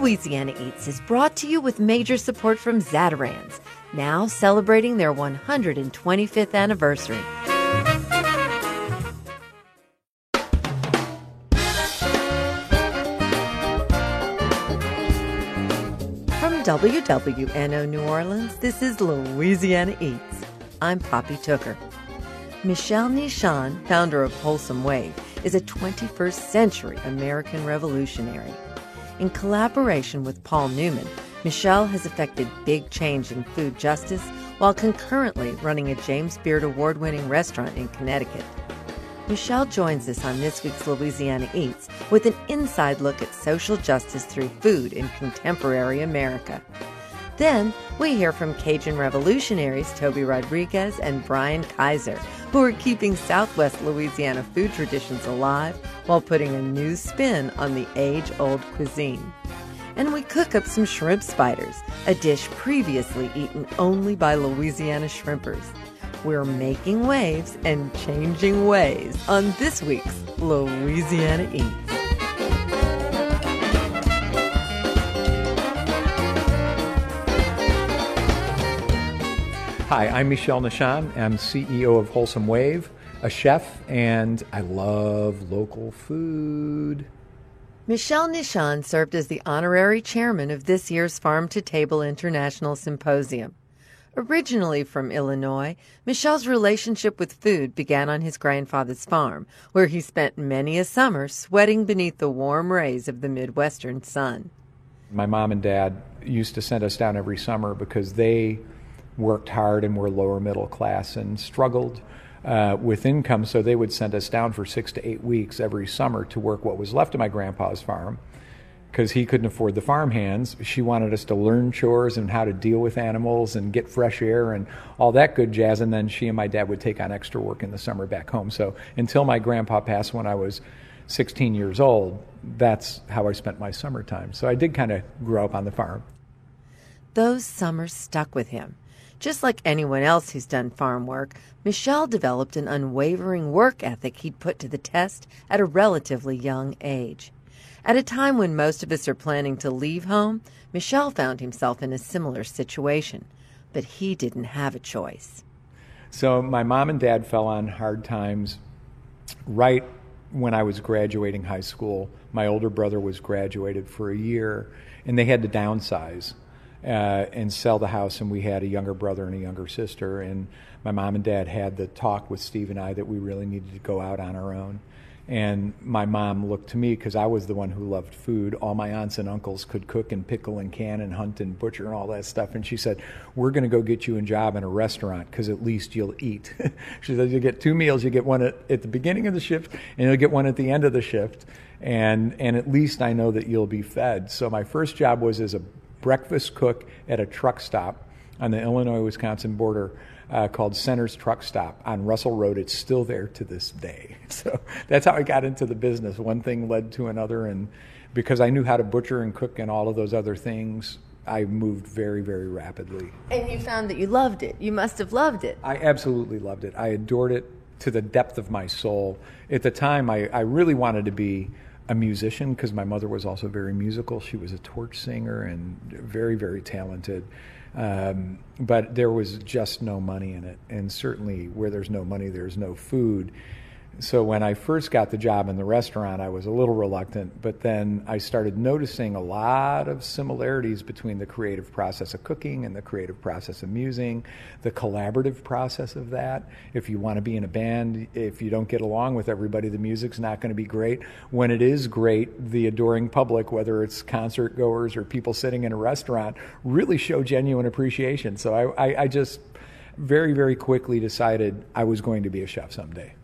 Louisiana Eats is brought to you with major support from Zatarain's, now celebrating their 125th anniversary. From WWNO New Orleans, this is Louisiana Eats. I'm Poppy Tooker. Michelle Nishan, founder of Wholesome Wave, is a 21st century American revolutionary. In collaboration with Paul Newman, Michelle has effected big change in food justice while concurrently running a James Beard Award-winning restaurant in Connecticut. Michelle joins us on this week's Louisiana Eats with an inside look at social justice through food in contemporary America. Then we hear from Cajun revolutionaries Toby Rodriguez and Brian Kaiser, who are keeping Southwest Louisiana food traditions alive while putting a new spin on the age-old cuisine. And we cook up some shrimp spiders, a dish previously eaten only by Louisiana shrimpers. We're making waves and changing ways on this week's Louisiana Eats. Hi, I'm Michelle Nishan. I'm CEO of Wholesome Wave, a chef, and I love local food. Michelle Nishan served as the honorary chairman of this year's Farm to Table International Symposium. Originally from Illinois, Michelle's relationship with food began on his grandfather's farm, where he spent many a summer sweating beneath the warm rays of the Midwestern sun. My mom and dad used to send us down every summer because they worked hard and were lower middle class and struggled with income, so they would send us down for 6 to 8 weeks every summer to work what was left of my grandpa's farm because he couldn't afford the farm hands. She wanted us to learn chores and how to deal with animals and get fresh air and all that good jazz, and then she and my dad would take on extra work in the summer back home. So until my grandpa passed when I was 16 years old, that's how I spent my summertime. So I did kind of grow up on the farm. Those summers stuck with him. Just like anyone else who's done farm work, Michelle developed an unwavering work ethic he'd put to the test at a relatively young age. At a time when most of us are planning to leave home, Michelle found himself in a similar situation, but he didn't have a choice. So my mom and dad fell on hard times right when I was graduating high school. My older brother was graduated for a year, and they had to downsize and sell the house, and we had a younger brother and a younger sister, and my mom and dad had the talk with Steve and I that we really needed to go out on our own. And my mom looked to me because I was the one who loved food. All my aunts and uncles could cook and pickle and can and hunt and butcher and all that stuff, and she said, we're going to go get you a job in a restaurant because at least you'll eat. She said, you get 2 meals, you get one at the beginning of the shift and you'll get one at the end of the shift, and at least I know that you'll be fed. So my first job was as a breakfast cook at a truck stop on the Illinois-Wisconsin border called Center's Truck Stop on Russell Road. It's still there to this day. So that's how I got into the business. One thing led to another, and because I knew how to butcher and cook and all of those other things, I moved very, very rapidly. And you found that you loved it. You must have loved it. I absolutely loved it. I adored it to the depth of my soul. At the time, I really wanted to be a musician because my mother was also very musical. She was a torch singer and very, very talented. But there was just no money in it. And certainly where there's no money, there's no food. So when I first got the job in the restaurant, I was a little reluctant, but then I started noticing a lot of similarities between the creative process of cooking and the creative process of musing, the collaborative process of that. If you want to be in a band, if you don't get along with everybody, the music's not going to be great. When it is great, the adoring public, whether it's concert goers or people sitting in a restaurant, really show genuine appreciation. So I just very, very quickly decided I was going to be a chef someday.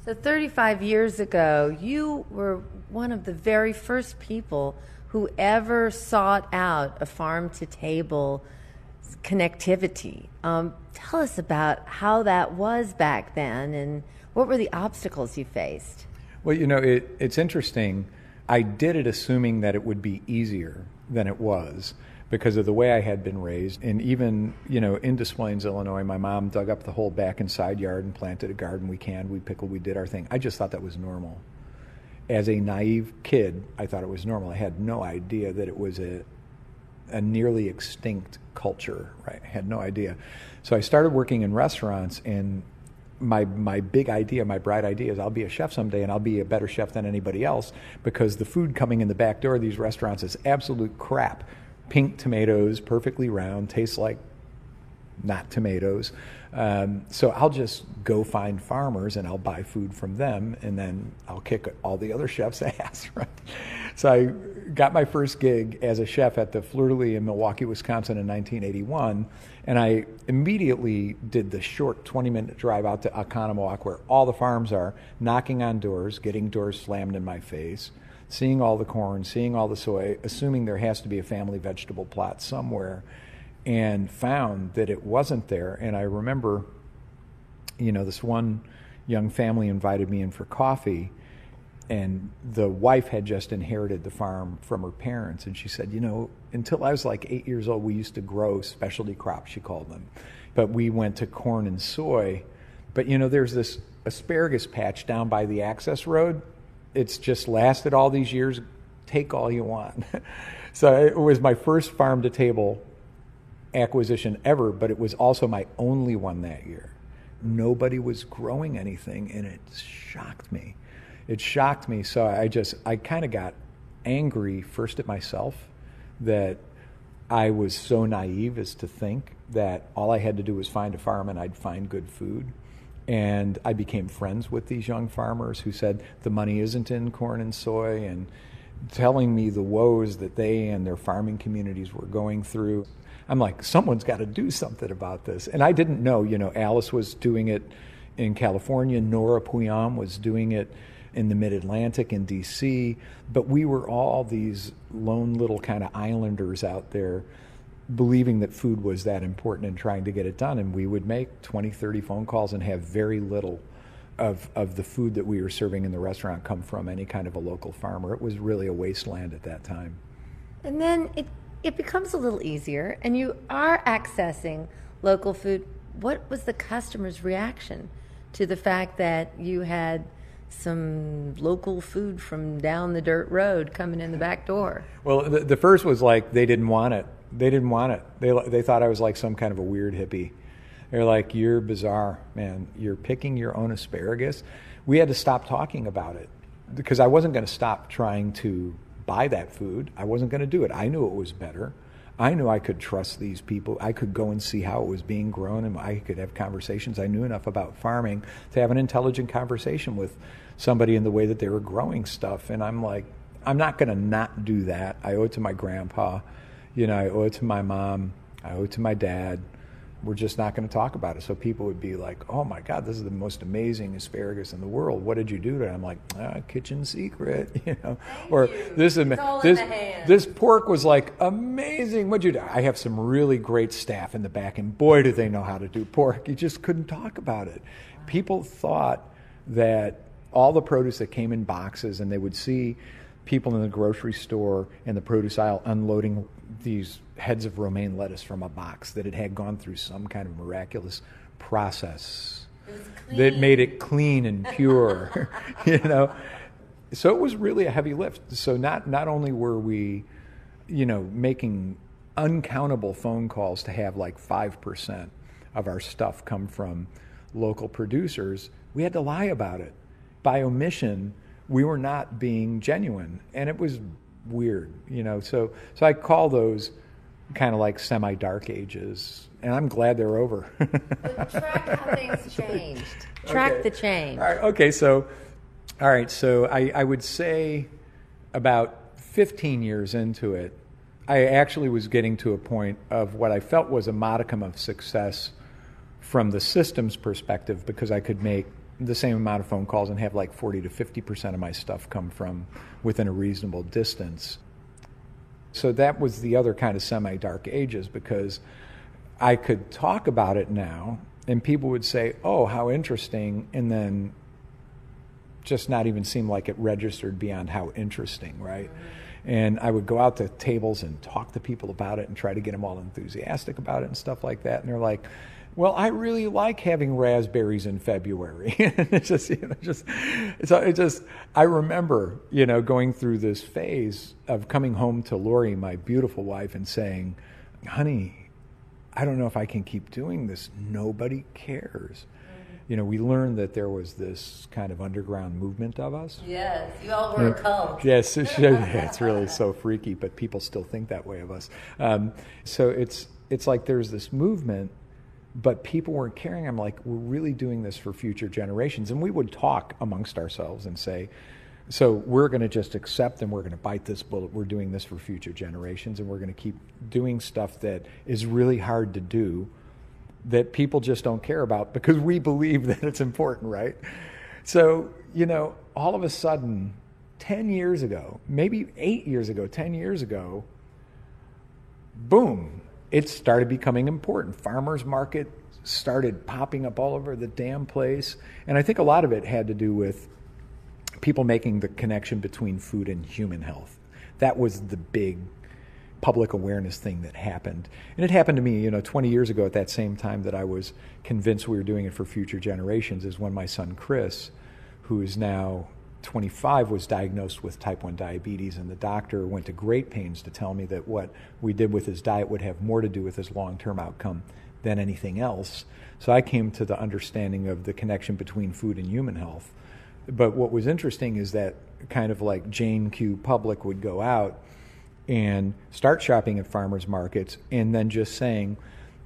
So 35 years ago, you were one of the very first people who ever sought out a farm-to-table connectivity. Tell us about how that was back then and what were the obstacles you faced? Well, you know, it's interesting. I did it assuming that it would be easier than it was because of the way I had been raised. And even, you know, in Des Plaines, Illinois, my mom dug up the whole back and side yard and planted a garden. We canned, we pickled, we did our thing. I just thought that was normal. as a naive kid, I thought it was normal. I had no idea that it was a nearly extinct culture, right? I had no idea. So I started working in restaurants, and my big idea, my bright idea is I'll be a chef someday, and I'll be a better chef than anybody else, because the food coming in the back door of these restaurants is absolute crap. Pink tomatoes, perfectly round, tastes like not tomatoes. So I'll just go find farmers and I'll buy food from them, and then I'll kick all the other chefs' ass, right? So I got my first gig as a chef at the Fleur-de-Lis in Milwaukee, Wisconsin in 1981, and I immediately did the short 20-minute drive out to Oconomowoc, where all the farms are, knocking on doors, getting doors slammed in my face, seeing all the corn, seeing all the soy, assuming there has to be a family vegetable plot somewhere, and found that it wasn't there. And I remember, this one young family invited me in for coffee, and the wife had just inherited the farm from her parents. And she said, until I was like 8 years old, we used to grow specialty crops, she called them. But we went to corn and soy. But, there's this asparagus patch down by the access road. It's just lasted all these years. Take all you want. So it was my first farm-to-table acquisition ever, but it was also my only one that year. Nobody was growing anything, and it shocked me. So I kind of got angry first at myself that I was so naive as to think that all I had to do was find a farm and I'd find good food. And I became friends with these young farmers who said the money isn't in corn and soy, and telling me the woes that they and their farming communities were going through. I'm like, someone's got to do something about this. And I didn't know, Alice was doing it in California, Nora Puyam was doing it in the mid-Atlantic in D.C., but we were all these lone little kind of islanders out there believing that food was that important and trying to get it done. And we would make 20, 30 phone calls and have very little of the food that we were serving in the restaurant come from any kind of a local farmer. It was really a wasteland at that time. And then it becomes a little easier, and you are accessing local food. What was the customer's reaction to the fact that you had some local food from down the dirt road coming in the back door? Well, the first was like they didn't want it. They thought I was like some kind of a weird hippie. They're like, you're bizarre, man. You're picking your own asparagus. We had to stop talking about it because I wasn't going to stop trying to buy that food. I wasn't going to do it. I knew it was better. I knew I could trust these people. I could go and see how it was being grown, and I could have conversations. I knew enough about farming to have an intelligent conversation with somebody in the way that they were growing stuff. And I'm like, I'm not going to not do that. I owe it to my grandpa. I owe it to my mom. I owe it to my dad. We're just not going to talk about it. So people would be like, oh my God, this is the most amazing asparagus in the world. What did you do to it? I'm like, kitchen secret, Or this pork was like amazing. What'd you do? I have some really great staff in the back, and boy, do they know how to do pork. You just couldn't talk about it. People thought that all the produce that came in boxes, and they would see people in the grocery store in the produce aisle unloading these heads of romaine lettuce from a box, that it had gone through some kind of miraculous process that made it clean and pure, So it was really a heavy lift. So not only were we, making uncountable phone calls to have like 5% of our stuff come from local producers, we had to lie about it. By omission, we were not being genuine, and it was weird, So I call those kind of like semi-dark ages, and I'm glad they're over. But track how things changed. Track the change. All right, so I would say about 15 years into it, I actually was getting to a point of what I felt was a modicum of success from the systems perspective, because I could make the same amount of phone calls and have like 40 to 50% of my stuff come from within a reasonable distance. So that was the other kind of semi-dark ages, because I could talk about it now and people would say, oh, how interesting, and then just not even seem like it registered beyond how interesting, right? And I would go out to tables and talk to people about it and try to get them all enthusiastic about it and stuff like that. And they're like, well, I really like having raspberries in February. It's just, I remember, going through this phase of coming home to Lori, my beautiful wife, and saying, honey, I don't know if I can keep doing this. Nobody cares. We learned that there was this kind of underground movement of us. Yes, you all were a cult. Yes, it's really so freaky, but people still think that way of us. So it's like there's this movement, but people weren't caring. I'm like, we're really doing this for future generations. And we would talk amongst ourselves and say, so we're going to just accept and we're going to bite this bullet. We're doing this for future generations, and we're going to keep doing stuff that is really hard to do, that people just don't care about because we believe that it's important, right? So, all of a sudden, 10 years ago, maybe 8 years ago, 10 years ago, boom, it started becoming important. Farmers market started popping up all over the damn place. And I think a lot of it had to do with people making the connection between food and human health. That was the big public awareness thing that happened. And it happened to me, 20 years ago at that same time that I was convinced we were doing it for future generations, is when my son Chris, who is now 25, was diagnosed with type 1 diabetes, and the doctor went to great pains to tell me that what we did with his diet would have more to do with his long-term outcome than anything else. So I came to the understanding of the connection between food and human health. But what was interesting is that kind of like Jane Q. Public would go out and start shopping at farmers markets and then just saying,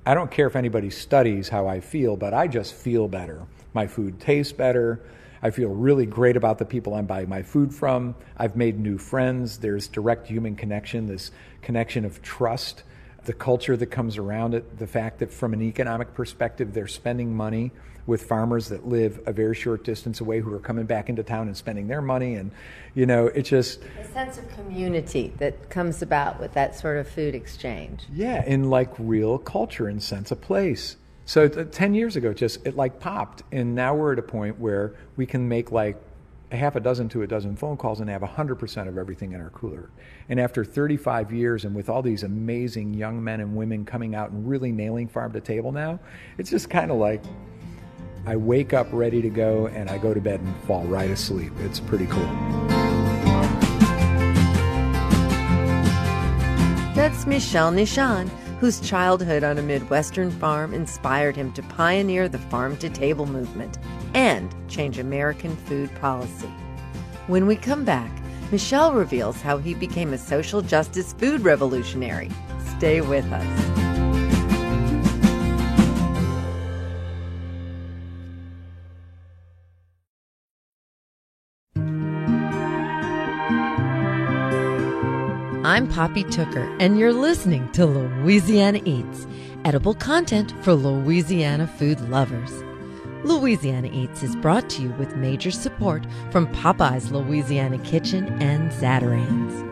I don't care if anybody studies how I feel, but I just feel better. My food tastes better. I feel really great about the people I'm buying my food from. I've made new friends. There's direct human connection, this connection of trust, the culture that comes around it, the fact that from an economic perspective, they're spending money with farmers that live a very short distance away who are coming back into town and spending their money. And, it's just a sense of community that comes about with that sort of food exchange. Yeah, in like real culture and sense of place. So 10 years ago, it like popped. And now we're at a point where we can make like a half a dozen to a dozen phone calls and have 100% of everything in our cooler. And after 35 years and with all these amazing young men and women coming out and really nailing farm to table now, it's just kind of like I wake up ready to go and I go to bed and fall right asleep. It's pretty cool. That's Michel Nishan, whose childhood on a Midwestern farm inspired him to pioneer the farm-to-table movement and change American food policy. When we come back, Michel reveals how he became a social justice food revolutionary. Stay with us. I'm Poppy Tooker, and you're listening to Louisiana Eats, edible content for Louisiana food lovers. Louisiana Eats is brought to you with major support from Popeye's Louisiana Kitchen and Zatarain's.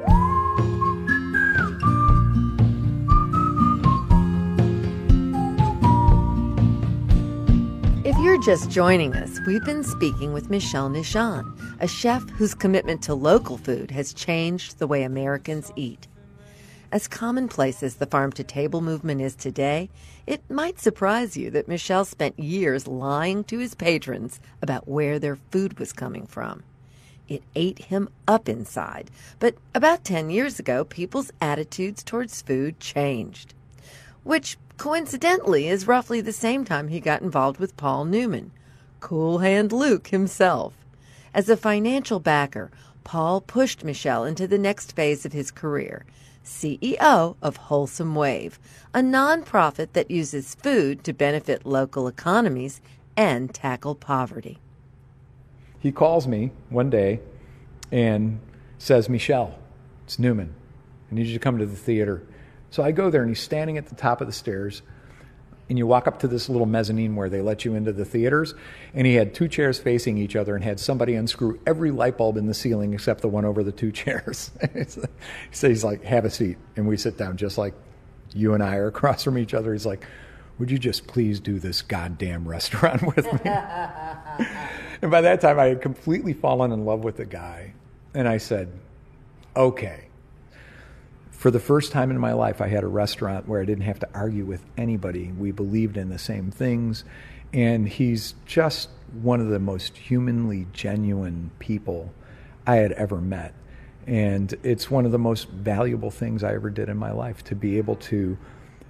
If you're just joining us, we've been speaking with Michel Nishan, a chef whose commitment to local food has changed the way Americans eat. As commonplace as the farm-to-table movement is today, it might surprise you that Michel spent years lying to his patrons about where their food was coming from. It ate him up inside, but about 10 years ago, people's attitudes towards food changed. Which, coincidentally, is roughly the same time he got involved with Paul Newman, Cool Hand Luke himself. As a financial backer, Paul pushed Michel into the next phase of his career, CEO of Wholesome Wave, a nonprofit that uses food to benefit local economies and tackle poverty. He calls me one day and says, Michel, it's Newman. I need you to come to the theater. So I go there, and he's standing at the top of the stairs, and you walk up to this little mezzanine where they let you into the theaters, and he had two chairs facing each other and had somebody unscrew every light bulb in the ceiling except the one over the two chairs. So he's like, have a seat. And we sit down just like you and I are across from each other. He's like, would you just please do this goddamn restaurant with me? And by that time, I had completely fallen in love with the guy. And I said, okay, For the first time in my life, I had a restaurant where I didn't have to argue with anybody. We believed in the same things. And he's just one of the most humanly genuine people I had ever met. And it's one of the most valuable things I ever did in my life, to be able to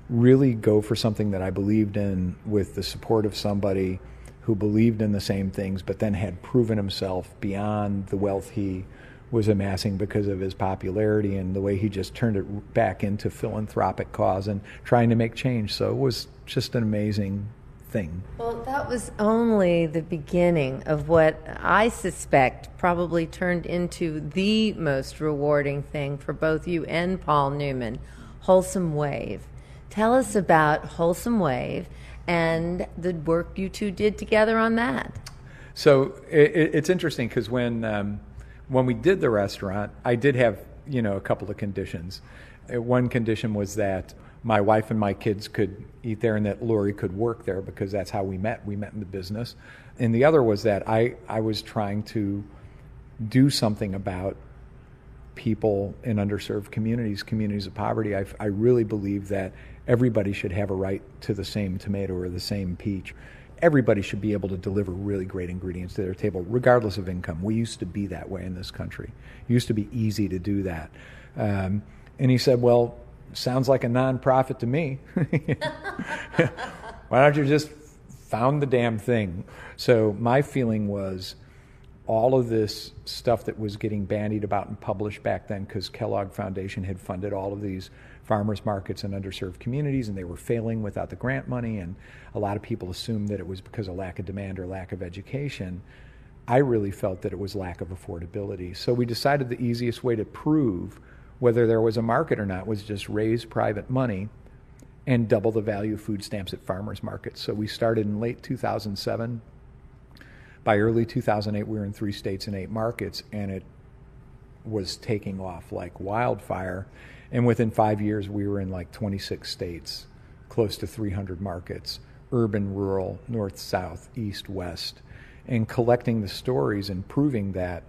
really go for something that I believed in with the support of somebody who believed in the same things, but then had proven himself beyond the wealth he was amassing because of his popularity, and the way he just turned it back into philanthropic cause and trying to make change. So it was just an amazing thing. Well, that was only the beginning of what I suspect probably turned into the most rewarding thing for both you and Paul Newman, Wholesome Wave. Tell us about Wholesome Wave and the work you two did together on that. So it's interesting because when we did the restaurant, I did have, a couple of conditions. One condition was that my wife and my kids could eat there and that Lori could work there, because that's how we met. We met in the business. And the other was that I was trying to do something about people in underserved communities of poverty. I really believe that everybody should have a right to the same tomato or the same peach. Everybody should be able to deliver really great ingredients to their table, regardless of income. We used to be that way in this country. It used to be easy to do that. And he said, well, sounds like a nonprofit to me. Why don't you just found the damn thing? So my feeling was, all of this stuff that was getting bandied about and published back then, because Kellogg Foundation had funded all of these farmers markets in underserved communities, and they were failing without the grant money, and a lot of people assumed that it was because of lack of demand or lack of education. I really felt that it was lack of affordability. So we decided the easiest way to prove whether there was a market or not was just raise private money and double the value of food stamps at farmers markets. So we started in late 2007. By early 2008, we were in 3 states and 8 markets, and it was taking off like wildfire. And within 5 years, we were in like 26 states, close to 300 markets, urban, rural, north, south, east, west, and collecting the stories and proving that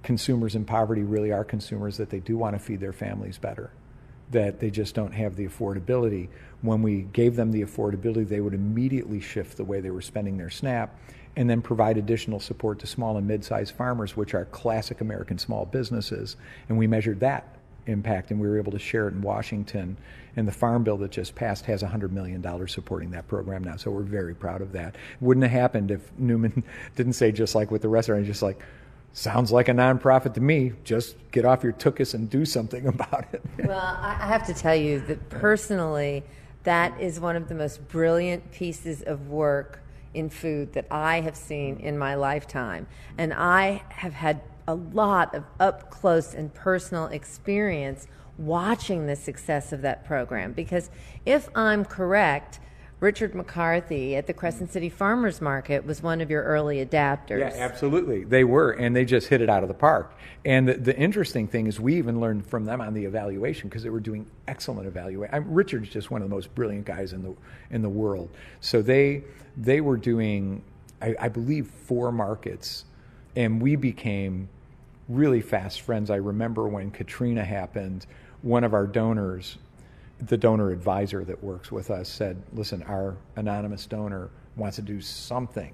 consumers in poverty really are consumers, that they do want to feed their families better, that they just don't have the affordability. When we gave them the affordability, they would immediately shift the way they were spending their SNAP, and then provide additional support to small and mid-sized farmers, which are classic American small businesses. And we measured that impact, and we were able to share it in Washington. And the Farm Bill that just passed has $100 million supporting that program now. So we're very proud of that. It wouldn't have happened if Newman didn't say, just like with the restaurant, just like, sounds like a nonprofit to me. Just get off your tuchus and do something about it. Well, I have to tell you that personally, that is one of the most brilliant pieces of work in food that I have seen in my lifetime. And I have had a lot of up-close and personal experience watching the success of that program. Because if I'm correct, Richard McCarthy at the Crescent City Farmers Market was one of your early adapters. Yeah, absolutely. They were, and they just hit it out of the park. And the interesting thing is we even learned from them on the evaluation, because they were doing excellent evaluation. Richard's just one of the most brilliant guys in the world. So they were doing, I believe, 4 markets, and we became really fast friends. I remember when Katrina happened, one of our donors, the donor advisor that works with us, said, listen, our anonymous donor wants to do something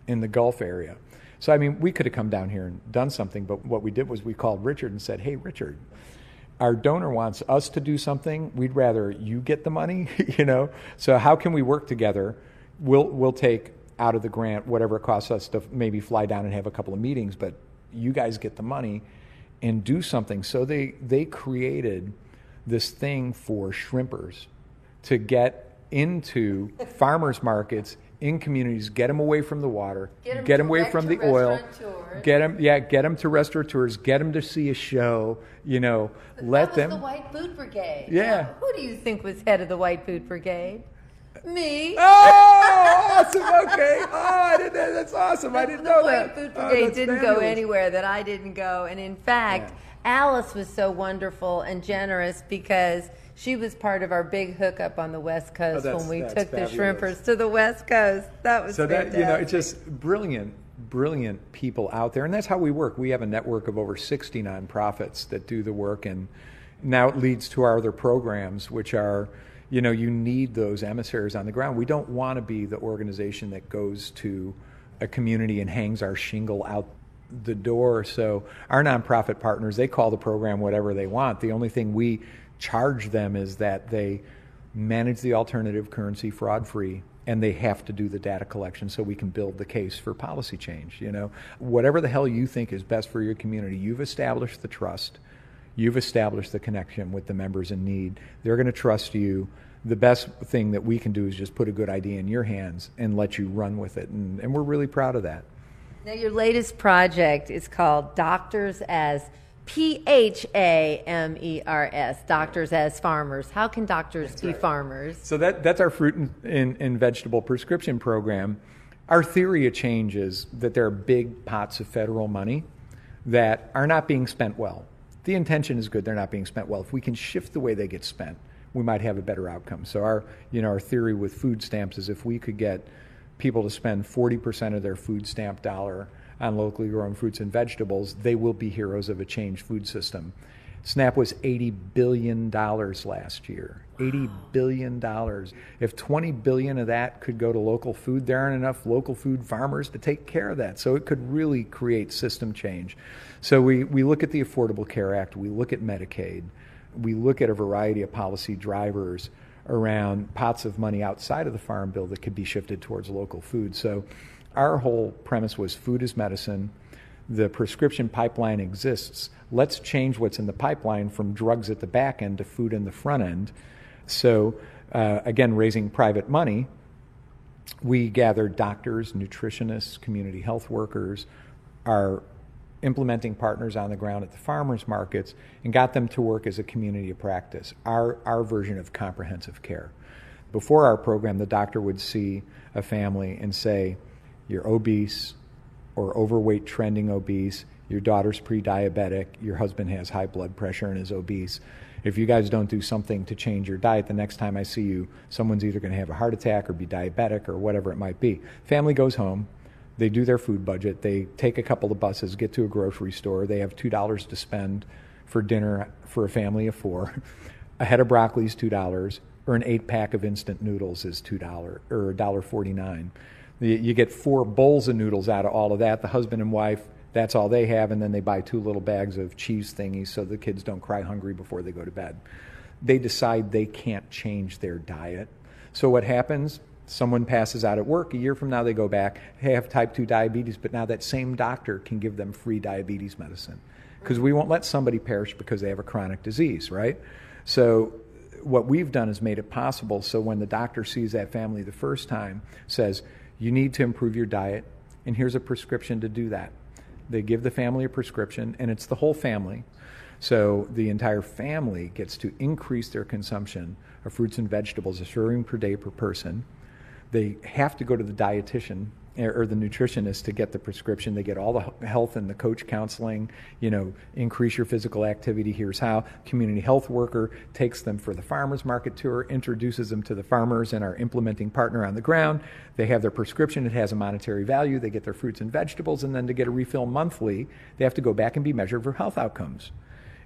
in the Gulf area. So, I mean, we could have come down here and done something, but what we did was we called Richard and said, hey, Richard, our donor wants us to do something. We'd rather you get the money, So how can we work together? We'll take out of the grant whatever it costs us to maybe fly down and have a couple of meetings, but you guys get the money and do something. So they created this thing for shrimpers to get into farmers markets in communities, get them away from the water, get them away from the oil, get them to restaurateurs, get them to see a show, let them. That was the White Food Brigade. Yeah. Now, who do you think was head of the White Food Brigade? Me. Oh, awesome. Okay. Oh, that's awesome. I didn't know that. The White Food Brigade didn't go anywhere that I didn't go. And in fact, Alice was so wonderful and generous because she was part of our big hookup on the West Coast when we took the shrimpers to the West Coast. That was fantastic. It's just brilliant people out there. And that's how we work. We have a network of over 60 nonprofits that do the work. And now it leads to our other programs, which are, you need those emissaries on the ground. We don't want to be the organization that goes to a community and hangs our shingle out the door. So our nonprofit partners, they call the program whatever they want. The only thing we charge them is that they manage the alternative currency fraud-free, and they have to do the data collection so we can build the case for policy change. Whatever the hell you think is best for your community, you've established the trust. You've established the connection with the members in need. They're going to trust you. The best thing that we can do is just put a good idea in your hands and let you run with it. And we're really proud of that. Now, your latest project is called Doctors as PHAMERS, Doctors as Farmers. How can doctors be farmers? So that's our fruit and vegetable prescription program. Our theory of change is that there are big pots of federal money that are not being spent well. The intention is good, they're not being spent well. If we can shift the way they get spent, we might have a better outcome. So our theory with food stamps is if we could get people to spend 40% of their food stamp dollar on locally grown fruits and vegetables, they will be heroes of a changed food system. SNAP was $80 billion last year. $80 billion. If $20 billion of that could go to local food, there aren't enough local food farmers to take care of that. So it could really create system change. So we look at the Affordable Care Act, we look at Medicaid, we look at a variety of policy drivers around pots of money outside of the Farm Bill that could be shifted towards local food. So our whole premise was food is medicine. The prescription pipeline exists. Let's change what's in the pipeline from drugs at the back end to food in the front end. So again, raising private money, we gathered doctors, nutritionists, community health workers, our implementing partners on the ground at the farmers markets, and got them to work as a community of practice, our version of comprehensive care. Before our program, the doctor would see a family and say, you're obese or overweight, trending obese, your daughter's pre-diabetic, your husband has high blood pressure and is obese. If you guys don't do something to change your diet, the next time I see you, someone's either going to have a heart attack or be diabetic or whatever it might be. Family goes home. They do their food budget. They take a couple of buses, get to a grocery store. They have $2 to spend for dinner for a family of four. A head of broccoli is $2, or an 8-pack of instant noodles is $2 or $1.49. You get 4 bowls of noodles out of all of that. The husband and wife, that's all they have, and then they buy 2 little bags of cheese thingies so the kids don't cry hungry before they go to bed. They decide they can't change their diet. So what happens? Someone passes out at work. A year from now, they go back, they have type 2 diabetes, but now that same doctor can give them free diabetes medicine. Because we won't let somebody perish because they have a chronic disease, right? So what we've done is made it possible so when the doctor sees that family the first time, says, you need to improve your diet, and here's a prescription to do that. They give the family a prescription, and it's the whole family. So the entire family gets to increase their consumption of fruits and vegetables, a serving per day per person. They have to go to the dietitian or the nutritionist to get the prescription. They get all the health and the coach counseling, increase your physical activity, here's how. Community health worker takes them for the farmers market tour, introduces them to the farmers and our implementing partner on the ground. They have their prescription, it has a monetary value, they get their fruits and vegetables, and then to get a refill monthly, they have to go back and be measured for health outcomes.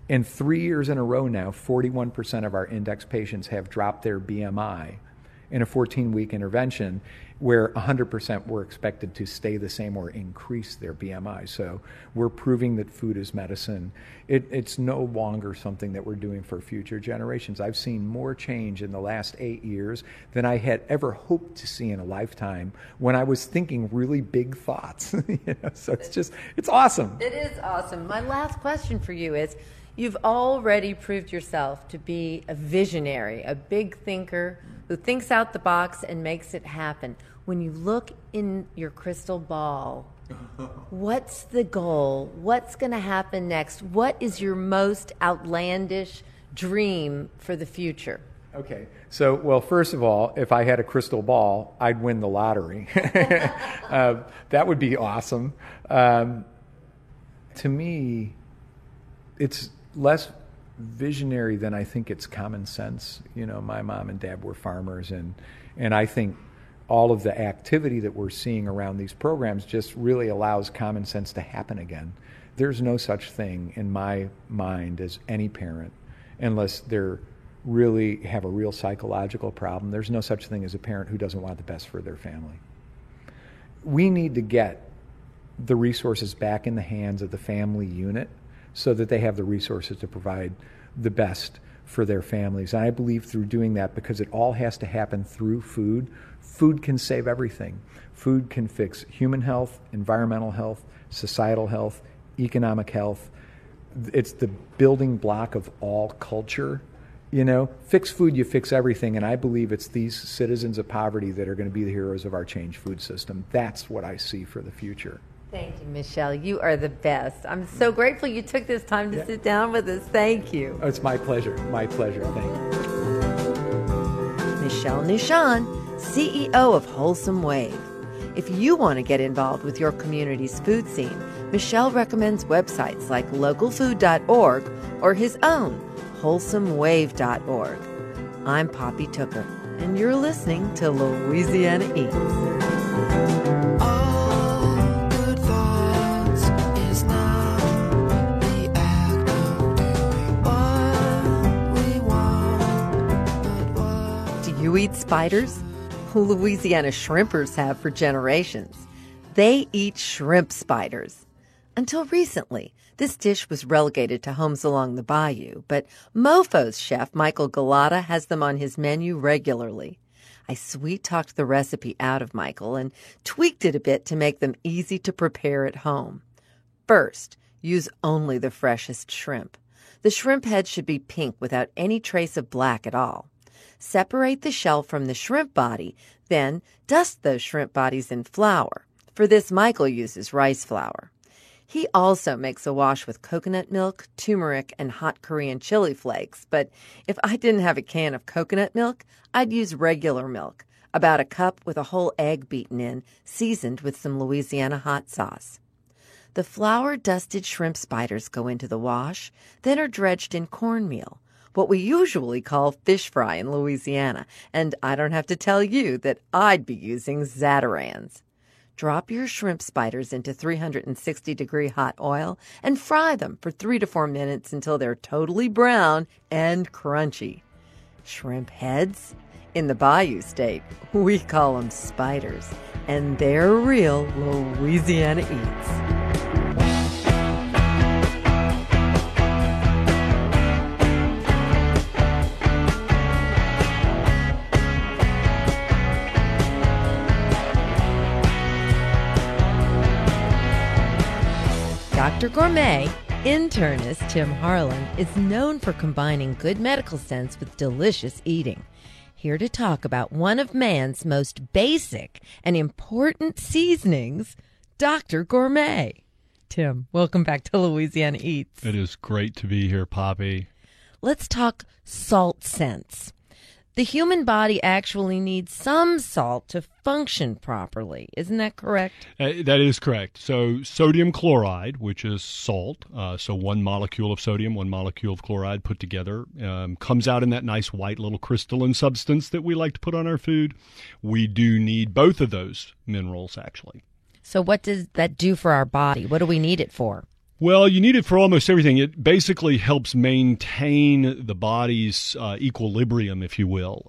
And 3 years in a row now, 41% of our index patients have dropped their BMI in a 14-week intervention, where 100% were expected to stay the same or increase their BMI. So we're proving that food is medicine. It's no longer something that we're doing for future generations. I've seen more change in the last 8 years than I had ever hoped to see in a lifetime when I was thinking really big thoughts. So it's awesome. It is awesome. My last question for you is, you've already proved yourself to be a visionary, a big thinker who thinks out the box and makes it happen. When you look in your crystal ball, what's the goal? What's going to happen next? What is your most outlandish dream for the future? Okay. So, well, first of all, if I had a crystal ball, I'd win the lottery. That would be awesome. To me, it's less visionary than I think it's common sense. My mom and dad were farmers, and I think all of the activity that we're seeing around these programs just really allows common sense to happen again. There's no such thing in my mind as any parent, unless they're really have a real psychological problem. There's no such thing as a parent who doesn't want the best for their family. We need to get the resources back in the hands of the family unit so that they have the resources to provide the best for their families. And I believe through doing that, because it all has to happen through food, food can save everything. Food can fix human health, environmental health, societal health, economic health. It's the building block of all culture. You know, fix food, you fix everything. And I believe it's these citizens of poverty that are going to be the heroes of our changed food system. That's what I see for the future. Thank you, Michelle. You are the best. I'm so grateful you took this time to sit down with us. Thank you. Oh, it's my pleasure. My pleasure. Thank you. Michelle Nishan, CEO of Wholesome Wave. If you want to get involved with your community's food scene, Michelle recommends websites like localfood.org or his own, wholesomewave.org. I'm Poppy Tooker, and you're listening to Louisiana Eats. You eat spiders? Louisiana shrimpers have for generations. They eat shrimp spiders. Until recently, this dish was relegated to homes along the bayou, but Mofo's chef Michael Galata has them on his menu regularly. I sweet-talked the recipe out of Michael and tweaked it a bit to make them easy to prepare at home. First, use only the freshest shrimp. The shrimp head should be pink without any trace of black at all. Separate the shell from the shrimp body, then dust those shrimp bodies in flour. For this, Michael uses rice flour. He also makes a wash with coconut milk, turmeric, and hot Korean chili flakes. But if I didn't have a can of coconut milk, I'd use regular milk, about a cup with a whole egg beaten in, seasoned with some Louisiana hot sauce. The flour-dusted shrimp spiders go into the wash, then are dredged in cornmeal, what we usually call fish fry in Louisiana, and I don't have to tell you that I'd be using Zatarain's. Drop your shrimp spiders into 360-degree hot oil and fry them for 3 to 4 minutes until they're totally brown and crunchy. Shrimp heads? In the Bayou State, we call them spiders, and they're real Louisiana Eats. Dr. Gourmet, internist Tim Harlan, is known for combining good medical sense with delicious eating. Here to talk about one of man's most basic and important seasonings, Dr. Gourmet. Tim, welcome back to Louisiana Eats. It is great to be here, Poppy. Let's talk salt sense. The human body actually needs some salt to function properly. Isn't that correct? That is correct. So sodium chloride, which is salt, so one molecule of sodium, one molecule of chloride put together, comes out in that nice white little crystalline substance that we like to put on our food. We do need both of those minerals, actually. So what does that do for our body? What do we need it for? Well, you need it for almost everything. It basically helps maintain the body's equilibrium, if you will.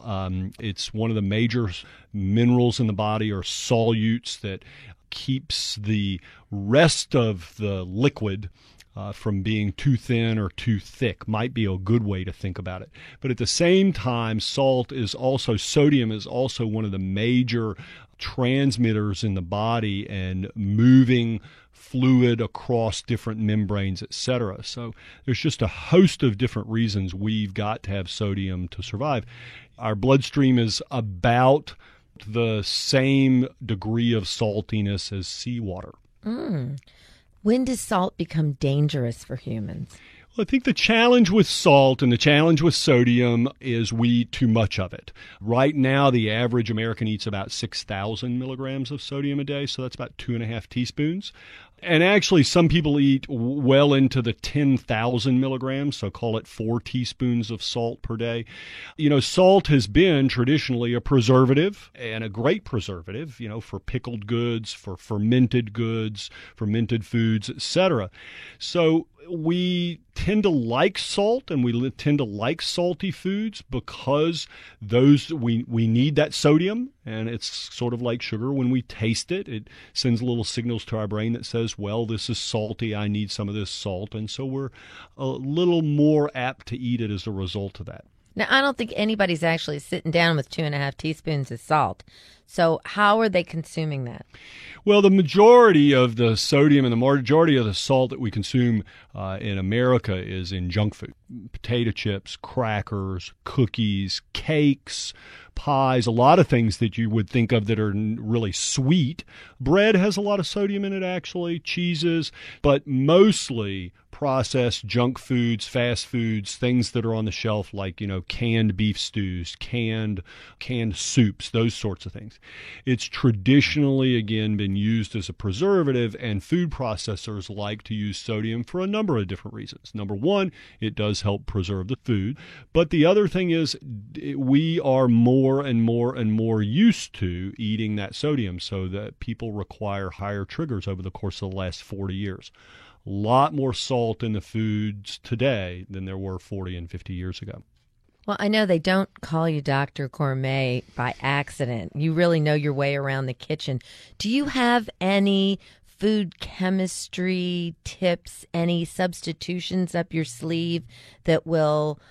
It's one of the major minerals in the body, or solutes, that keeps the rest of the liquid from being too thin or too thick. Might be a good way to think about it. But at the same time, sodium is also one of the major transmitters in the body and moving fluid across different membranes, etc. So there's just a host of different reasons we've got to have sodium to survive. Our bloodstream is about the same degree of saltiness as seawater. When does salt become dangerous for humans? Well, I think the challenge with salt and the challenge with sodium is we eat too much of it. Right now, the average American eats about 6,000 milligrams of sodium a day, so that's about 2.5 teaspoons. And actually, some people eat well into the 10,000 milligrams, so call it 4 teaspoons of salt per day. You know, salt has been traditionally a preservative, and a great preservative, for pickled goods, for fermented goods, fermented foods, etc. So we tend to like salt, and we tend to like salty foods because those we need that sodium, and it's sort of like sugar. When we taste it, it sends little signals to our brain that says, well, this is salty, I need some of this salt, and so we're a little more apt to eat it as a result of that. Now, I don't think anybody's actually sitting down with 2.5 teaspoons of salt. So how are they consuming that? Well, the majority of the sodium and the majority of the salt that we consume in America is in junk food. Potato chips, crackers, cookies, cakes, pies, a lot of things that you would think of that are really sweet. Bread has a lot of sodium in it, actually, cheeses, but mostly processed junk foods, fast foods, things that are on the shelf like, canned beef stews, canned soups, those sorts of things. It's traditionally, again, been used as a preservative, and food processors like to use sodium for a number of different reasons. Number one, it does help preserve the food. But the other thing is we are more and more and more used to eating that sodium, so that people require higher triggers over the course of the last 40 years. A lot more salt in the foods today than there were 40 and 50 years ago. Well, I know they don't call you Dr. Gourmet by accident. You really know your way around the kitchen. Do you have any food chemistry tips, any substitutions up your sleeve that will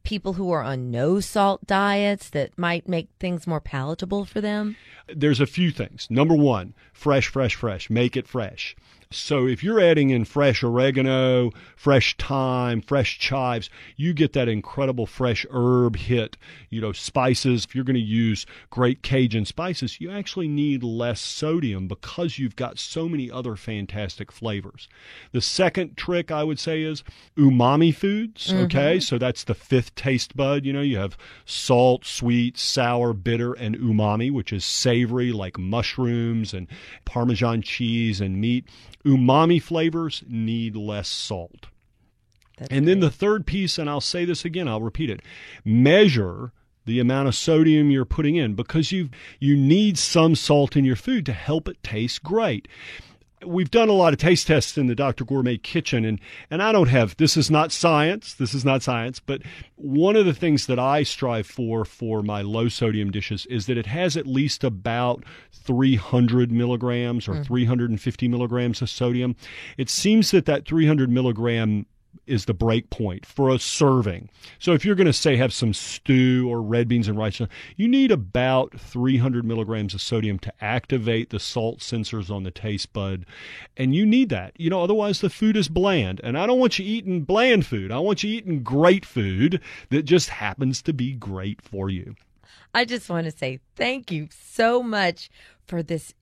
people who are on no salt diets that might make things more palatable for them? There's a few things. Number one, fresh. Make it fresh. So if you're adding in fresh oregano, fresh thyme, fresh chives, you get that incredible fresh herb hit. Spices. If you're going to use great Cajun spices, you actually need less sodium because you've got so many other fantastic flavors. The second trick I would say is umami foods. Okay, so that's the fifth taste bud. You have salt, sweet, sour, bitter, and umami, which is savory like mushrooms and Parmesan cheese and meat. Umami flavors need less salt. Then the third piece, and I'll say this again, I'll repeat it, measure the amount of sodium you're putting in, because you need some salt in your food to help it taste great. We've done a lot of taste tests in the Dr. Gourmet kitchen, and I don't have, this is not science, but one of the things that I strive for my low sodium dishes is that it has at least about 300 milligrams or 350 milligrams of sodium. It seems that 300 milligram is the break point for a serving. So if you're going to say have some stew or red beans and rice, you need about 300 milligrams of sodium to activate the salt sensors on the taste bud. And you need that. Otherwise the food is bland. And I don't want you eating bland food. I want you eating great food that just happens to be great for you. I just want to say thank you so much for this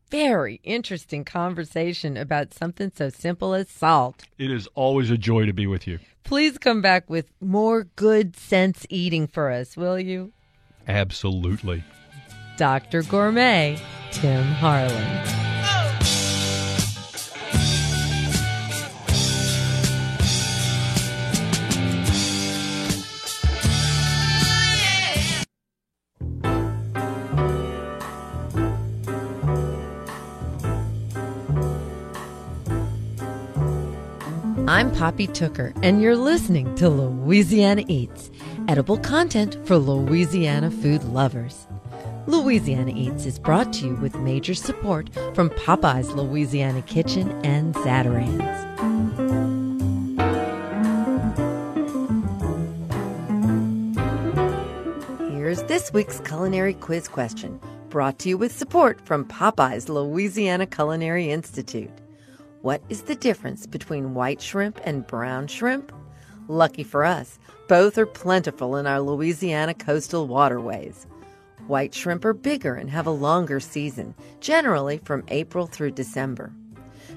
very interesting conversation about something so simple as salt. It is always a joy to be with you. Please come back with more good sense eating for us, will you? Absolutely. Dr. Gourmet, Tim Harlan. I'm Poppy Tooker, and you're listening to Louisiana Eats, edible content for Louisiana food lovers. Louisiana Eats is brought to you with major support from Popeye's Louisiana Kitchen and Zatarain's. Here's this week's culinary quiz question, brought to you with support from Popeye's Louisiana Culinary Institute. What is the difference between white shrimp and brown shrimp? Lucky for us, both are plentiful in our Louisiana coastal waterways. White shrimp are bigger and have a longer season, generally from April through December.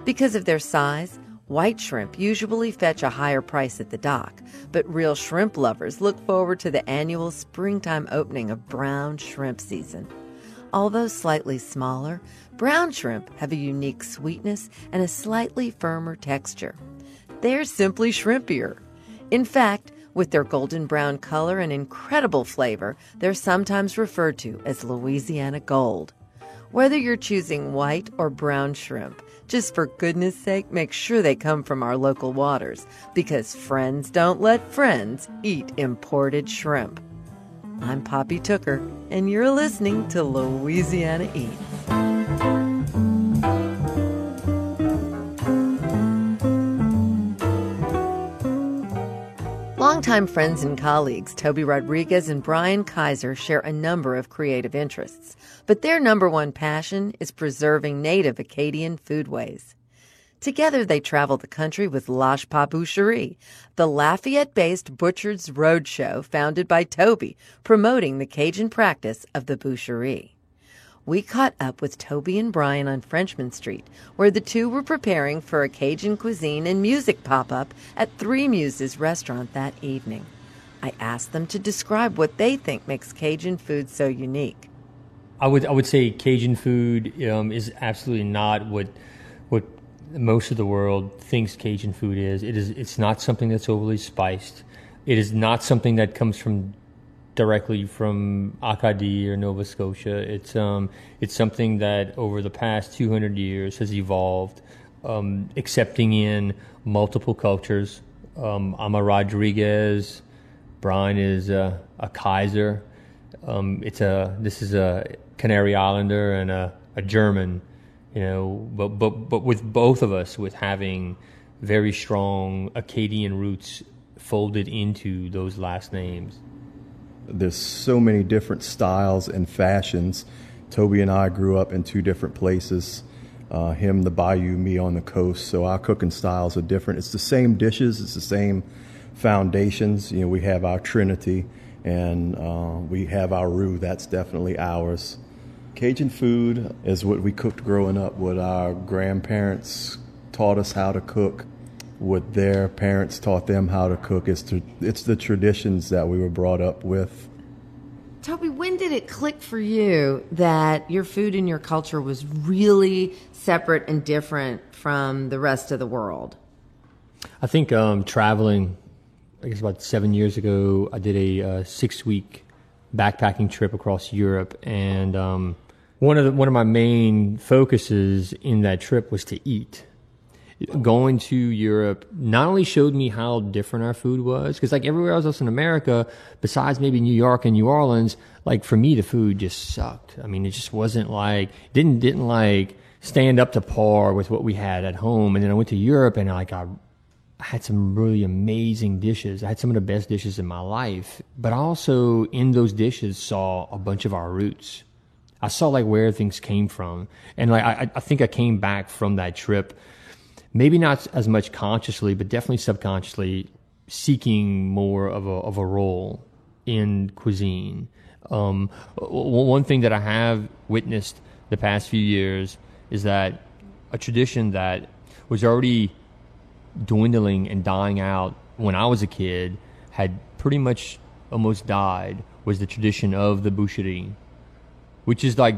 Because of their size, white shrimp usually fetch a higher price at the dock, but real shrimp lovers look forward to the annual springtime opening of brown shrimp season. Although slightly smaller, brown shrimp have a unique sweetness and a slightly firmer texture. They're simply shrimpier. In fact, with their golden brown color and incredible flavor, they're sometimes referred to as Louisiana Gold. Whether you're choosing white or brown shrimp, Just for goodness sake, make sure they come from our local waters, because friends don't let friends eat imported shrimp. I'm Poppy Tooker, and you're listening to Louisiana Eats. Longtime friends and colleagues Toby Rodriguez and Brian Kaiser share a number of creative interests, but their number one passion is preserving native Acadian foodways. Together, they travel the country with Lâche Pas Boucherie, the Lafayette-based Butcher's Roadshow founded by Toby, promoting the Cajun practice of the boucherie. We caught up with Toby and Brian on Frenchman Street, where the two were preparing for a Cajun cuisine and music pop-up at Three Muses restaurant that evening. I asked them to describe what they think makes Cajun food so unique. I would say Cajun food is absolutely not what most of the world thinks Cajun food is. It's not something that's overly spiced. It is not something that comes directly from Acadie or Nova Scotia. It's something that over the past 200 years has evolved, accepting in multiple cultures. I'm a Rodriguez. Brian is a Kaiser. This is a Canary Islander and a German. But with both of us, with having very strong Acadian roots folded into those last names. There's so many different styles and fashions. Toby and I grew up in two different places. Him, the bayou, me on the coast. So our cooking styles are different. It's the same dishes. It's the same foundations. We have our Trinity and we have our roux. That's definitely ours. Cajun food is what we cooked growing up, what our grandparents taught us how to cook, what their parents taught them how to cook. It's the traditions that we were brought up with. Toby, when did it click for you that your food and your culture was really separate and different from the rest of the world? I think traveling, I guess about 7 years ago, I did a 6-week backpacking trip across Europe, and one of my main focuses in that trip was to eat. Going to Europe not only showed me how different our food was, because like everywhere else in America, besides maybe New York and New Orleans, like for me the food just sucked. I mean, it just wasn't like didn't like stand up to par with what we had at home. And then I went to Europe and I had some really amazing dishes. I had some of the best dishes in my life, but I also in those dishes saw a bunch of our roots. I saw like where things came from, and like I think I came back from that trip, maybe not as much consciously, but definitely subconsciously seeking more of a role in cuisine. One thing that I have witnessed the past few years is that a tradition that was already dwindling and dying out when I was a kid had pretty much almost died, was the tradition of the boucherie, which is like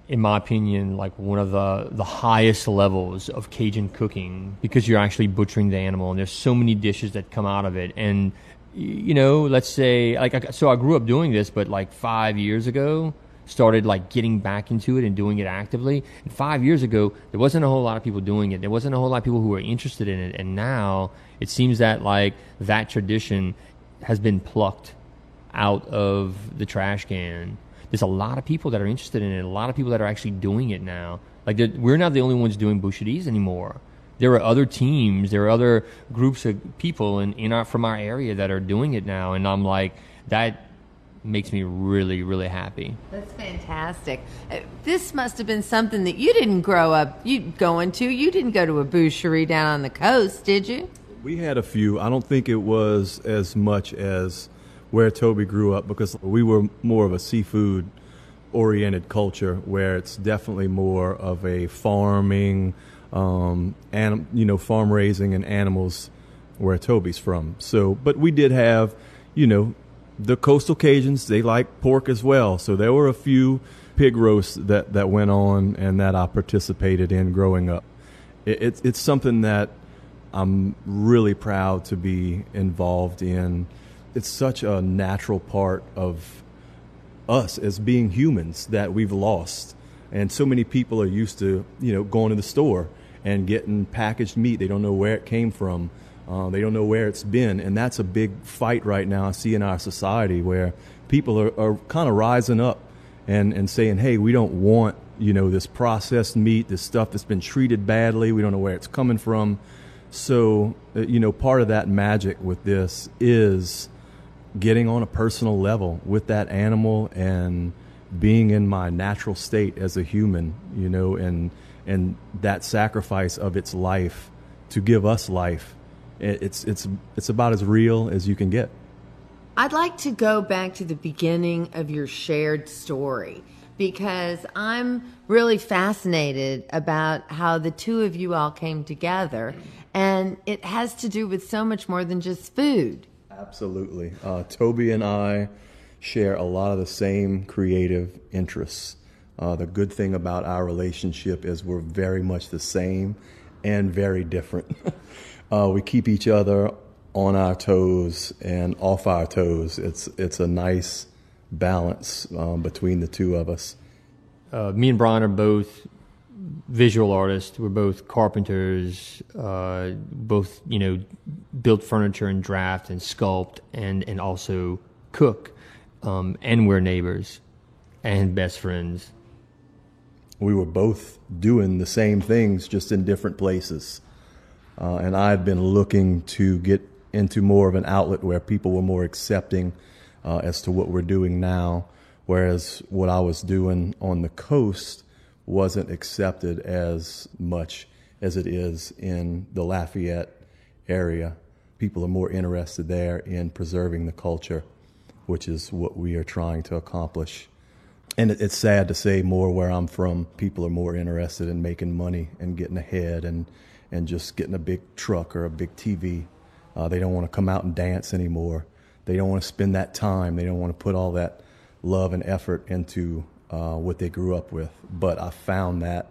in my opinion, like one of the highest levels of Cajun cooking, because you're actually butchering the animal and there's so many dishes that come out of it. And, let's say, so I grew up doing this, but like 5 years ago, started like getting back into it and doing it actively. And 5 years ago, there wasn't a whole lot of people doing it. There wasn't a whole lot of people who were interested in it. And now it seems that like that tradition has been plucked out of the trash can. There's a lot of people that are interested in it, a lot of people that are actually doing it now. Like we're not the only ones doing boucheries anymore. There are other teams, there are other groups of people from our area that are doing it now, and I'm like, that makes me really, really happy. That's fantastic. This must have been something that you didn't grow up going to. You didn't go to a boucherie down on the coast, did you? We had a few. I don't think it was as much as where Toby grew up, because we were more of a seafood oriented culture, where it's definitely more of a farming, farm raising and animals where Toby's from. So, but we did have, the coastal Cajuns, they like pork as well. So there were a few pig roasts that went on and that I participated in growing up. It's something that I'm really proud to be involved in. It's such a natural part of us as being humans that we've lost. And so many people are used to, going to the store and getting packaged meat. They don't know where it came from. They don't know where it's been. And that's a big fight right now I see in our society, where people are kind of rising up and saying, hey, we don't want, this processed meat, this stuff that's been treated badly. We don't know where it's coming from. So, part of that magic with this is getting on a personal level with that animal and being in my natural state as a human, and that sacrifice of its life to give us life. It's about as real as you can get. I'd like to go back to the beginning of your shared story, because I'm really fascinated about how the two of you all came together, and it has to do with so much more than just food. Absolutely. Toby and I share a lot of the same creative interests. The good thing about our relationship is we're very much the same and very different. We keep each other on our toes and off our toes. It's a nice balance between the two of us. Me and Brian are both visual artists. We're both carpenters, both, build furniture and draft and sculpt and also cook. And we're neighbors and best friends. We were both doing the same things, just in different places. And I've been looking to get into more of an outlet where people were more accepting as to what we're doing now, whereas what I was doing on the coast wasn't accepted as much as it is in the Lafayette area. People are more interested there in preserving the culture, which is what we are trying to accomplish. And it's sad to say, more where I'm from, people are more interested in making money and getting ahead and just getting a big truck or a big TV. They don't want to come out and dance anymore. They don't want to spend that time. They don't want to put all that love and effort into what they grew up with. But I found that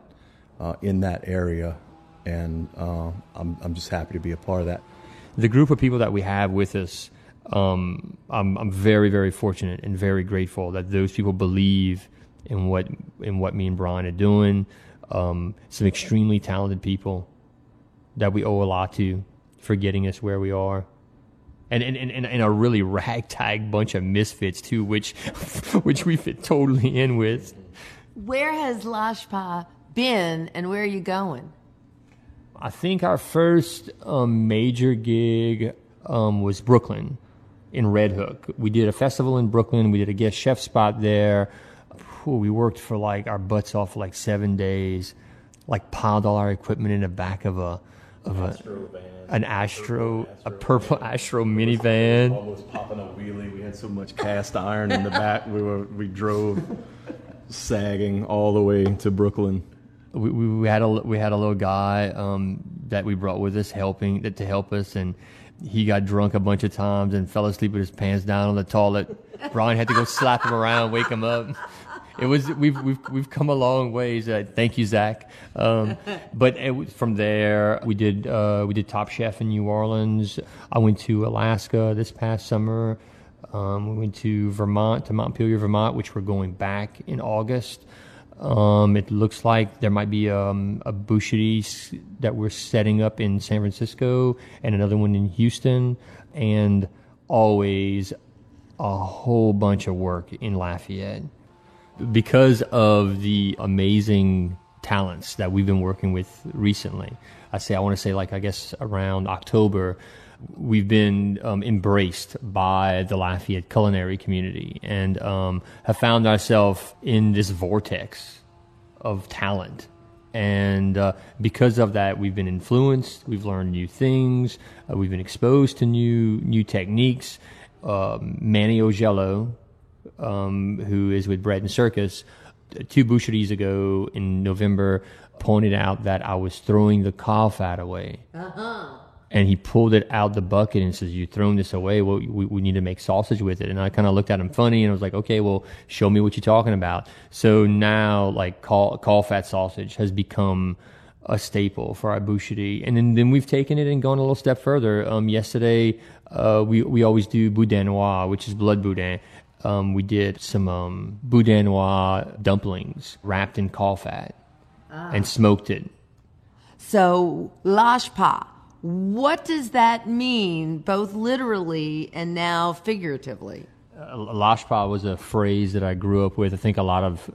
in that area, and I'm just happy to be a part of that. The group of people that we have with us, I'm very, very fortunate and very grateful that those people believe in what me and Brian are doing. Some extremely talented people that we owe a lot to for getting us where we are. And a really ragtag bunch of misfits too, which we fit totally in with. Where has Lashpa been, and where are you going? I think our first major gig was Brooklyn, in Red Hook. We did a festival in Brooklyn. We did a guest chef spot there. We worked for our butts off for 7 days, piled all our equipment in the back of a purple Astro minivan. Almost popping a wheelie. We had so much cast iron in the back. We drove sagging all the way to Brooklyn. We had a little guy that we brought with us to help us, and he got drunk a bunch of times and fell asleep with his pants down on the toilet. Brian had to go slap him around, wake him up. We've come a long ways. Thank you, Zach. But from there, we did Top Chef in New Orleans. I went to Alaska this past summer. We went to Vermont, to Montpelier, Vermont, which we're going back in August. It looks like there might be a boucherie that we're setting up in San Francisco and another one in Houston, and always a whole bunch of work in Lafayette. Because of the amazing talents that we've been working with recently, I want to say I guess around October, we've been embraced by the Lafayette culinary community and have found ourselves in this vortex of talent. And because of that, we've been influenced, we've learned new things, we've been exposed to new techniques. Manny Ogello, who is with Bread and Circus, 2 boucheries ago in November, pointed out that I was throwing the cow fat away. Uh-huh. And he pulled it out the bucket and says, "You're throwing this away. Well, we need to make sausage with it." And I kind of looked at him funny and I was like, "Okay, well, show me what you're talking about." So now, caul fat sausage has become a staple for our boucherie. And then we've taken it and gone a little step further. Yesterday, we always do boudin noir, which is blood boudin. We did some boudin noir dumplings wrapped in caul fat and smoked it. So, lashpa, what does that mean, both literally and now figuratively? Lashpa was a phrase that I grew up with. I think a lot of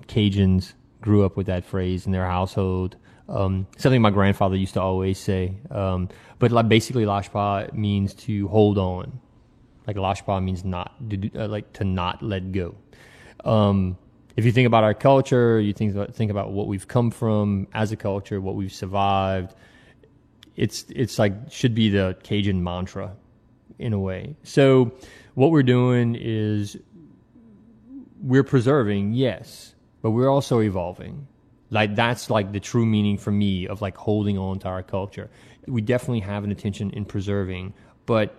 Cajuns grew up with that phrase in their household. Something my grandfather used to always say. But basically, lashpa means to hold on. Like lashpa means to not let go. If you think about our culture, you think about what we've come from as a culture, what we've survived. It's like should be the Cajun mantra, in a way. So what we're doing is we're preserving, yes, but we're also evolving. Like that's like the true meaning for me of like holding on to our culture. We definitely have an intention in preserving, but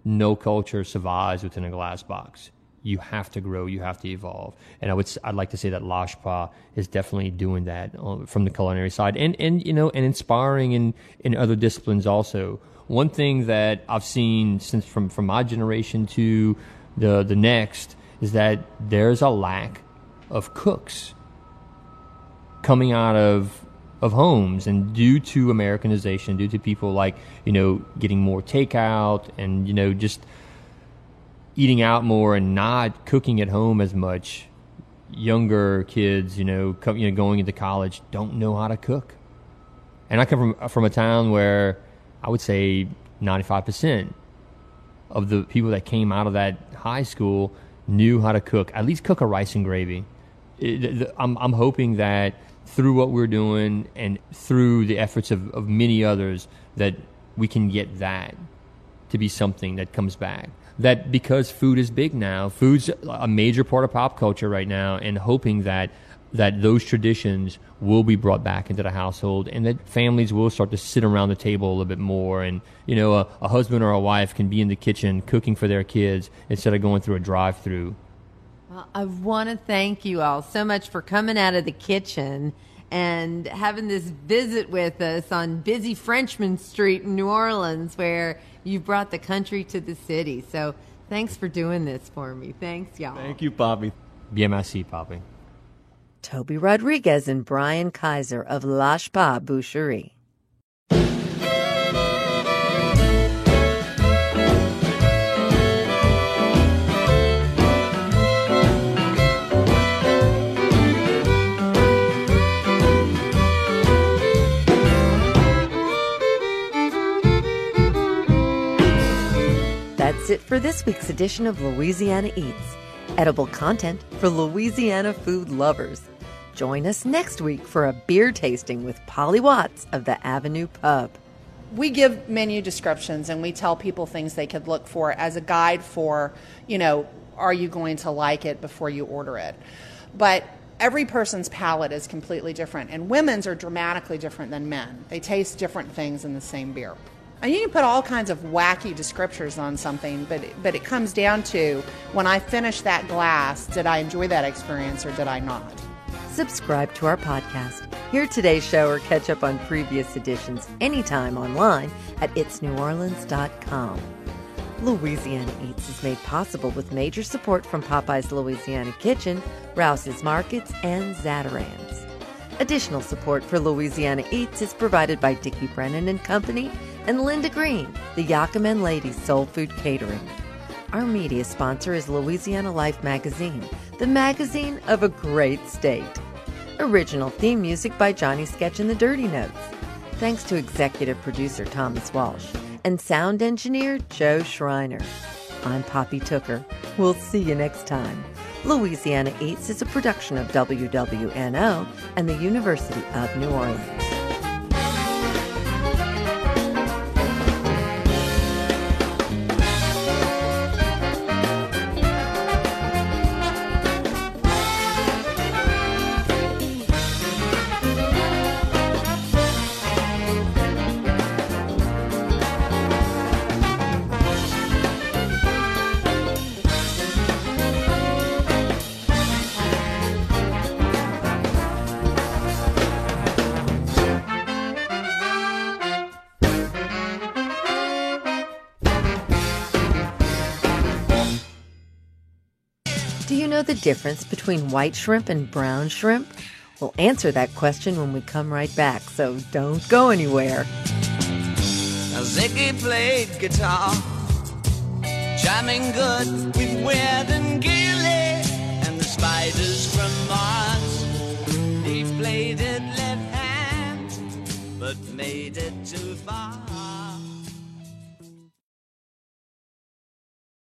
no culture survives within a glass box. You have to grow, you have to evolve. And I'd like to say that Lashpa is definitely doing that from the culinary side and inspiring in other disciplines also. One thing that I've seen since from my generation to the next is that there's a lack of cooks coming out of homes, and due to Americanization, due to people like, getting more takeout and, just eating out more and not cooking at home as much, younger kids, going into college don't know how to cook. And I come from a town where I would say 95% of the people that came out of that high school knew how to cook, at least cook a rice and gravy. I'm hoping that through what we're doing and through the efforts of many others, that we can get that to be something that comes back. That because food is big now, food's a major part of pop culture right now, and hoping that those traditions will be brought back into the household and that families will start to sit around the table a little bit more, and a husband or a wife can be in the kitchen cooking for their kids instead of going through a drive-through. Well, I want to thank you all so much for coming out of the kitchen and having this visit with us on busy Frenchman Street in New Orleans, where you brought the country to the city. So thanks for doing this for me. Thanks, y'all. Thank you, Poppy. Bien merci, Poppy. Toby Rodriguez and Brian Kaiser of Lashpa Boucherie. That's it for this week's edition of Louisiana Eats, edible content for Louisiana food lovers. Join us next week for a beer tasting with Polly Watts of the Avenue Pub. We give menu descriptions and we tell people things they could look for as a guide for, are you going to like it before you order it? But every person's palate is completely different, and women's are dramatically different than men. They taste different things in the same beer. And you can put all kinds of wacky descriptors on something, but it comes down to, when I finish that glass, did I enjoy that experience or did I not? Subscribe to our podcast. Hear today's show or catch up on previous editions anytime online at itsneworleans.com. Louisiana Eats is made possible with major support from Popeye's Louisiana Kitchen, Rouse's Markets, and Zatarain's. Additional support for Louisiana Eats is provided by Dickie Brennan and Company and Linda Green, the Yakimen Ladies Soul Food Catering. Our media sponsor is Louisiana Life Magazine, the magazine of a great state. Original theme music by Johnny Sketch and the Dirty Notes. Thanks to executive producer Thomas Walsh and sound engineer Joe Schreiner. I'm Poppy Tooker. We'll see you next time. Louisiana Eats is a production of WWNO and the University of New Orleans. Do you know the difference between white shrimp and brown shrimp? We'll answer that question when we come right back, so don't go anywhere. Now Ziggy played guitar, jamming good with Weird and Gilly and the Spiders from Mars. He played it left hand, but made it too far.